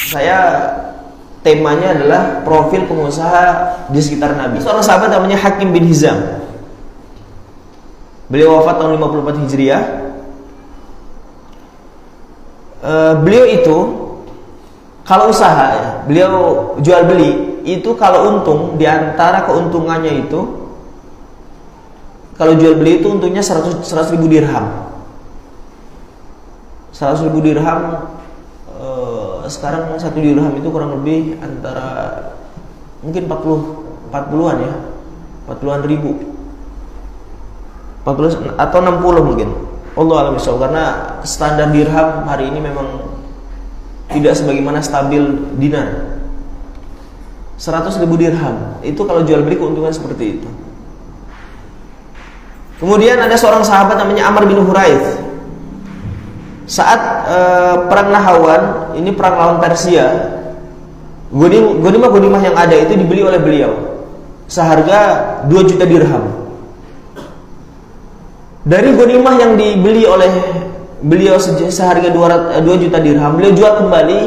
Saya temanya adalah profil pengusaha di sekitar Nabi. Seorang sahabat namanya Hakim bin Hizam. Beliau wafat tahun 54 Hijriah. Beliau itu kalau usaha ya, beliau jual beli itu kalau untung, di antara keuntungannya itu kalau jual beli itu untungnya 100 ribu dirham. 100 ribu dirham sekarang 1 dirham itu kurang lebih antara mungkin 40-an ya, 40-an ribu, 40 atau 60 mungkin. Allah alam bisawab, karena standar dirham hari ini memang tidak sebagaimana stabil dinar. 100 ribu dirham itu kalau jual beli keuntungan seperti itu. Kemudian ada seorang sahabat namanya Amr bin Huraith. Saat perang Nahawan, ini perang lawan Persia, gonimah yang ada itu dibeli oleh beliau seharga 2 juta dirham. Dari gonimah yang dibeli oleh beliau seharga 2 juta dirham, beliau jual kembali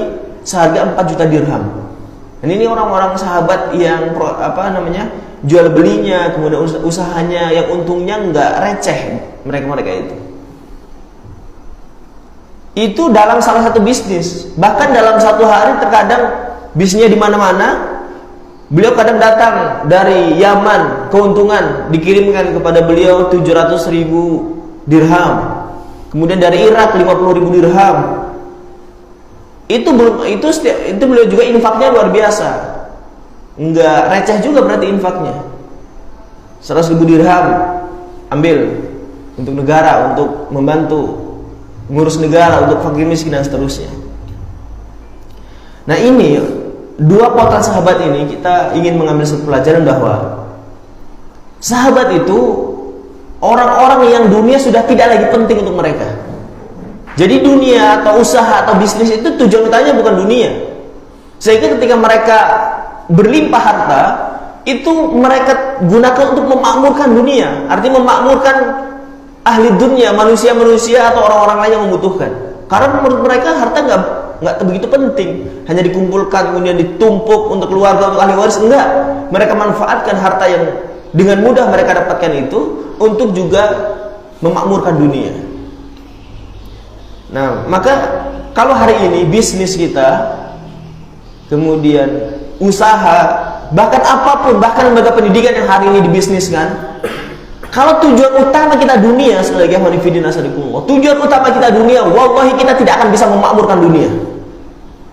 seharga 4 juta dirham. Dan ini orang-orang sahabat yang jual belinya, kemudian usahanya yang untungnya nggak receh mereka itu. Itu dalam salah satu bisnis. Bahkan dalam satu hari terkadang bisnisnya di mana-mana. Beliau kadang datang dari Yaman, keuntungan dikirimkan kepada beliau 700 ribu dirham. Kemudian dari Irak 50 ribu dirham. Itu beliau juga infaknya luar biasa. Enggak receh juga berarti infaknya. 100 ribu dirham ambil untuk negara, untuk membantu ngurus negara, untuk fakir miskin dan seterusnya. Nah, ini dua potret sahabat ini kita ingin mengambil satu pelajaran bahwa sahabat itu orang-orang yang dunia sudah tidak lagi penting untuk mereka. Jadi dunia atau usaha atau bisnis itu tujuan utamanya bukan dunia. Sehingga ketika mereka berlimpah harta, itu mereka gunakan untuk memakmurkan dunia. Artinya memakmurkan ahli dunia, manusia-manusia atau orang-orang lain yang membutuhkan. Karena menurut mereka harta nggak begitu penting, hanya dikumpulkan kemudian ditumpuk untuk keluarga, untuk ahli waris. Enggak, mereka manfaatkan harta yang dengan mudah mereka dapatkan itu untuk juga memakmurkan dunia. Nah, maka kalau hari ini bisnis kita, kemudian usaha, bahkan apapun, bahkan lembaga pendidikan yang hari ini dibisniskan, kalau tujuan utama kita dunia, sekali lagi tujuan utama kita dunia, wallahi kita tidak akan bisa memakmurkan dunia.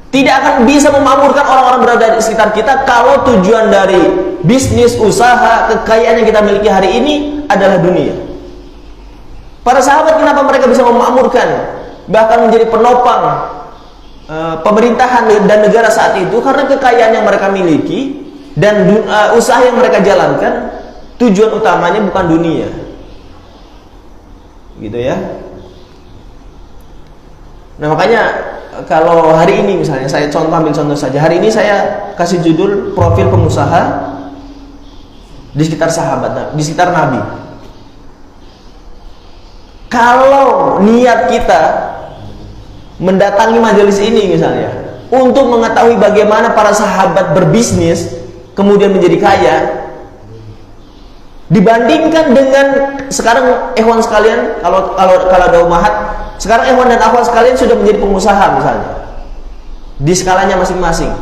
Tidak akan bisa memakmurkan orang-orang berada di sekitar kita kalau tujuan dari bisnis, usaha, kekayaan yang kita miliki hari ini adalah dunia. Para sahabat kenapa mereka bisa memakmurkan, bahkan menjadi penopang pemerintahan dan negara saat itu? Karena kekayaan yang mereka miliki dan usaha yang mereka jalankan, tujuan utamanya bukan dunia, gitu ya. Nah, makanya kalau hari ini misalnya saya ambil contoh saja. Hari ini saya kasih judul profil pengusaha di sekitar sahabat, di sekitar Nabi. Kalau niat kita mendatangi majelis ini misalnya untuk mengetahui bagaimana para sahabat berbisnis kemudian menjadi kaya, dibandingkan dengan sekarang ikhwan sekalian, kalau ada umahat, sekarang ikhwan dan akhwat sekalian sudah menjadi pengusaha misalnya di skalanya masing-masing,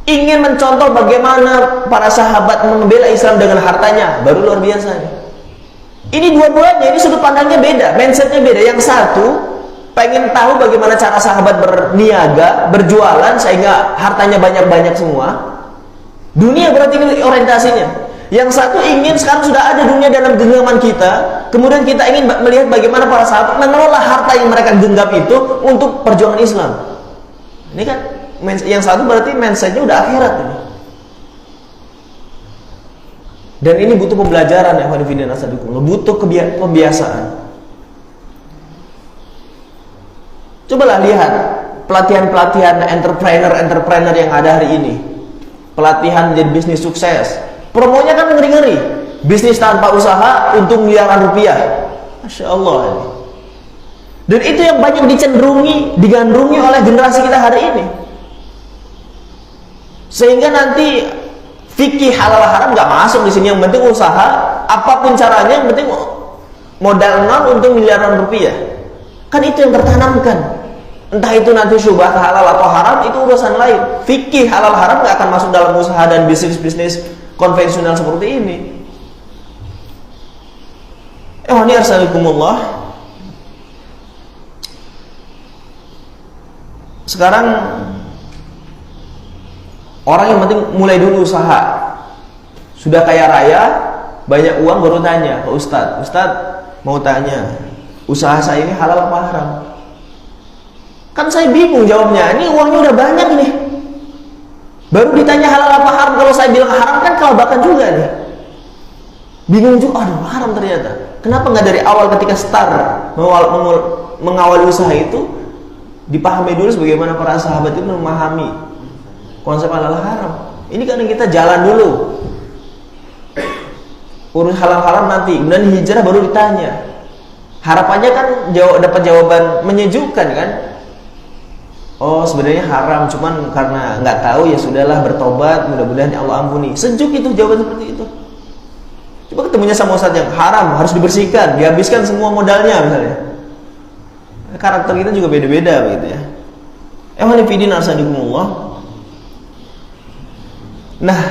ingin mencontoh bagaimana para sahabat membela Islam dengan hartanya, baru luar biasa. Ini dua-duanya, ini sudut pandangnya beda, mindsetnya beda. Yang satu pengen tahu bagaimana cara sahabat berniaga, berjualan sehingga hartanya banyak-banyak semua, dunia berarti ini orientasinya. Yang satu ingin sekarang sudah ada dunia dalam genggaman kita, kemudian kita ingin melihat bagaimana para sahabat mengelola harta yang mereka genggam itu untuk perjuangan Islam. Ini kan yang satu berarti mindsetnya udah akhirat ini. Dan ini butuh pembelajaran ya, butuh kebiasaan. Cobalah lihat pelatihan-pelatihan entrepreneur yang ada hari ini, pelatihan menjadi bisnis sukses. Promonya kan ngeri-ngeri. Bisnis tanpa usaha untung miliaran rupiah. Masya Allah. Dan itu yang banyak digandrungi oleh generasi kita hari ini. Sehingga nanti fikih halal haram nggak masuk di sini. Yang penting usaha, apapun caranya, yang penting modal nol untuk miliaran rupiah. Kan itu yang tertanamkan. Entah itu nanti syubhat halal atau haram, itu urusan lain. Fikih halal haram nggak akan masuk dalam usaha dan bisnis konvensional seperti ini. Ini arsalakumullah. Sekarang orang yang penting mulai dulu usaha. Sudah kaya raya, banyak uang baru tanya ke Ustadz. Ustadz mau tanya, usaha saya ini halal apa haram? Kan saya bingung jawabnya. Ini uangnya udah banyak nih. Baru ditanya halal apa haram. Kalau saya bilang haram kan kelabakan juga nih. Bingung juga. Aduh, haram ternyata. Kenapa nggak dari awal ketika start mengawali usaha itu dipahami dulu sebagaimana para sahabat itu memahami konsep halal haram. Ini kan kita jalan dulu. Urus halal haram nanti, kemudian hijrah baru ditanya. Harapannya kan dapat jawaban menyejukkan kan? Oh, sebenarnya haram, cuman karena nggak tahu ya sudahlah, bertobat, mudah-mudahan Allah ampuni. Sejuk itu jawaban seperti itu. Coba ketemunya sama ustadz yang haram, harus dibersihkan, dihabiskan semua modalnya misalnya. Karakter kita juga beda-beda begitu ya. Ikhwanifidin arsadikumullah. Nah,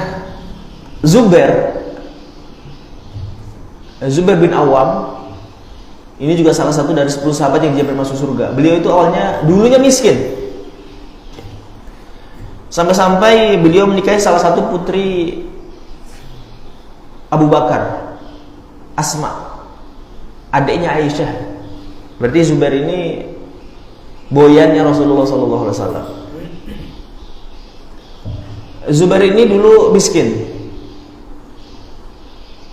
Zubair bin Awam ini juga salah satu dari 10 sahabat yang dijamin masuk surga. Beliau itu awalnya dulunya miskin. Sampai-sampai beliau menikahi salah satu putri Abu Bakar, Asma, adiknya Aisyah. Berarti Zubair ini boyannya Rasulullah SAW. Zubair ini dulu miskin.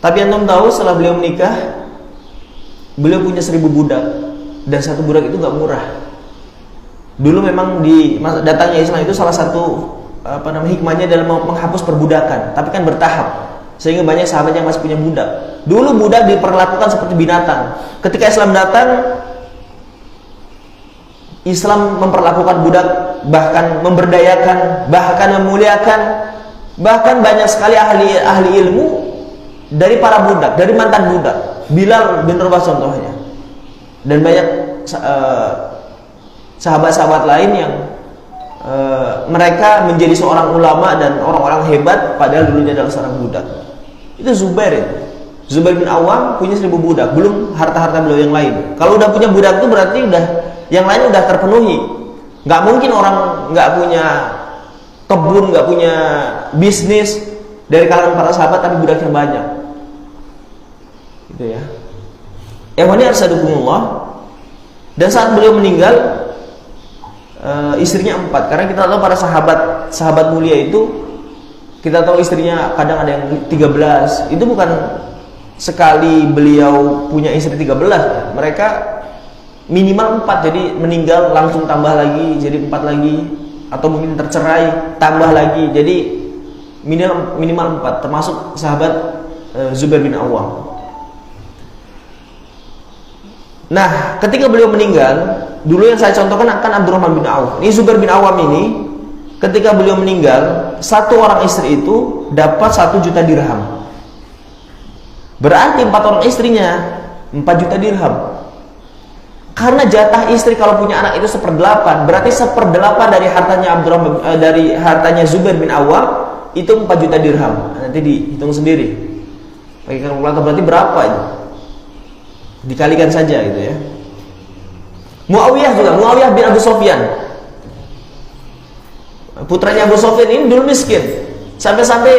Tapi antum tahu setelah beliau menikah, beliau punya 1000 budak, dan satu budak itu gak murah. Dulu memang di datangnya Islam itu salah satu hikmahnya dalam menghapus perbudakan, tapi kan bertahap. Sehingga banyak sahabat yang masih punya budak. Dulu budak diperlakukan seperti binatang. Ketika Islam datang, Islam memperlakukan budak, bahkan memberdayakan, bahkan memuliakan. Bahkan banyak sekali ahli ilmu dari para budak, dari mantan budak. Bilal bin Rabah contohnya. Dan banyak sahabat-sahabat lain yang mereka menjadi seorang ulama dan orang-orang hebat padahal dulunya adalah seorang budak. Itu Zubair. Zubair bin Awam punya 1000 budak, belum harta-harta beliau yang lain. Kalau udah punya budak itu berarti udah yang lain udah terpenuhi. Nggak mungkin orang nggak punya kebun, nggak punya bisnis dari kalangan para sahabat tapi budaknya banyak. Gitu ya. Ehwani arsadukumullah. Dan saat beliau meninggal, istrinya 4. Karena kita tahu para sahabat mulia itu, kita tahu istrinya kadang ada yang 13. Itu bukan sekali beliau punya istri 13. Mereka minimal 4. Jadi meninggal langsung tambah lagi jadi 4 lagi, atau mungkin tercerai tambah lagi. Jadi minimal 4. Termasuk sahabat Zubair bin Awam. Nah, ketika beliau meninggal, dulu yang saya contohkan akan Abdurrahman bin Auf. Ini Zubair bin Awam ini, ketika beliau meninggal, satu orang istri itu dapat 1 juta dirham. Berarti 4 orang istrinya 4 juta dirham. Karena jatah istri kalau punya anak itu 1/8, berarti 1/8 dari hartanya dari hartanya Zubair bin Awam itu 4 juta dirham. Nanti dihitung sendiri. Pakai kalkulator, berarti berapa itu? Dikalikan saja gitu ya. Muawiyah juga, Muawiyah bin Abu Sufyan, putranya Abu Sufyan ini dulu miskin. Sampai-sampai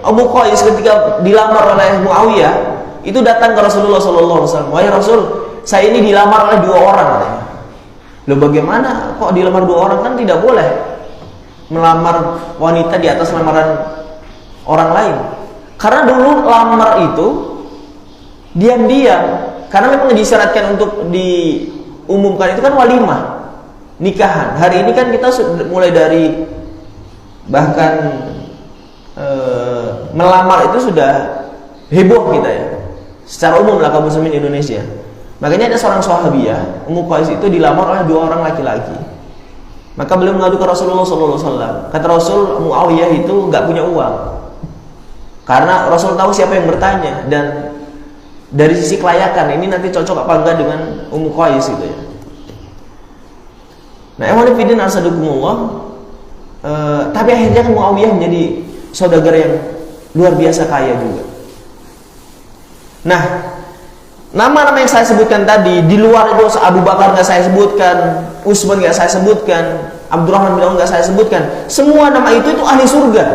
Abu Qais ketika dilamar oleh Muawiyah itu datang ke Rasulullah SAW. Wahai Rasul, saya ini dilamar oleh 2 orang. Loh, bagaimana kok dilamar 2 orang? Kan tidak boleh melamar wanita di atas lamaran orang lain. Karena dulu lamar itu diam-diam. Karena memang disyaratkan untuk diumumkan itu kan walimah, nikahan. Hari ini kan kita mulai dari bahkan melamar itu sudah heboh kita ya, secara umum lah kaum muslimin Indonesia. Makanya ada seorang sahabiah, Ummu Qais itu dilamar oleh 2 orang laki-laki. Maka beliau mengadu ke Rasulullah SAW. Kata Rasul, Muawiyah itu nggak punya uang. Karena Rasul tahu siapa yang bertanya, dan dari sisi kelayakan ini nanti cocok apa enggak dengan Ummu Qais gitu ya. Nah, ikhwan fillah arsadukumullah, tapi akhirnya kan Muawiyah menjadi saudagar yang luar biasa kaya juga. Nah, nama-nama yang saya sebutkan tadi, di luar itu Abu Bakar nggak saya sebutkan, Utsman nggak saya sebutkan, Abdurrahman bin Auf nggak saya sebutkan. Semua nama itu ahli surga.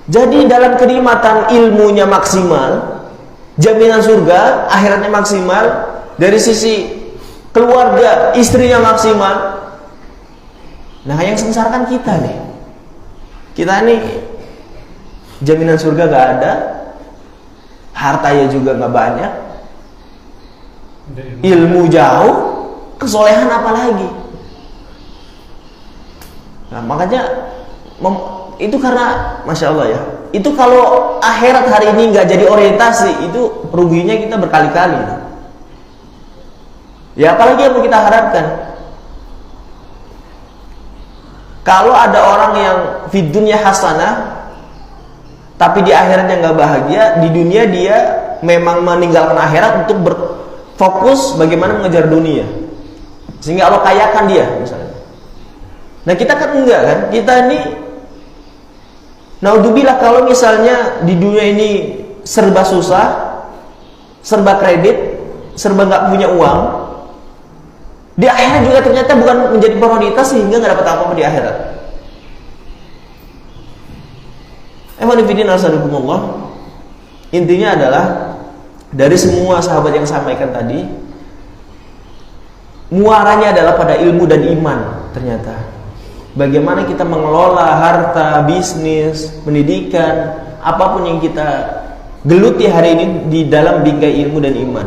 Jadi dalam kenikmatan ilmunya maksimal, jaminan surga, akhiratnya maksimal, dari sisi keluarga, istrinya maksimal. Nah, yang sengsara kan kita nih. Kita nih jaminan surga nggak ada, hartanya juga nggak banyak, ilmu jauh, kesolehan apalagi. Nah, makanya itu karena Masya Allah ya, itu kalau akhirat hari ini nggak jadi orientasi, itu ruginya kita berkali-kali. Ya, apalagi yang mau kita harapkan. Kalau ada orang yang fid dunya hasanah, tapi di akhiratnya nggak bahagia, di dunia dia memang meninggalkan akhirat untuk berfokus bagaimana mengejar dunia, sehingga Allah kayakan dia misalnya. Nah, kita kan enggak kan? Kita ini naudzubillah kalau misalnya di dunia ini serba susah, serba kredit, serba nggak punya uang, di akhirat juga ternyata bukan menjadi prioritas sehingga nggak dapat apa-apa di akhirat. Intinya adalah dari semua sahabat yang sampaikan tadi, muaranya adalah pada ilmu dan iman. Ternyata bagaimana kita mengelola harta, bisnis, pendidikan, apapun yang kita geluti hari ini di dalam bingkai ilmu dan iman.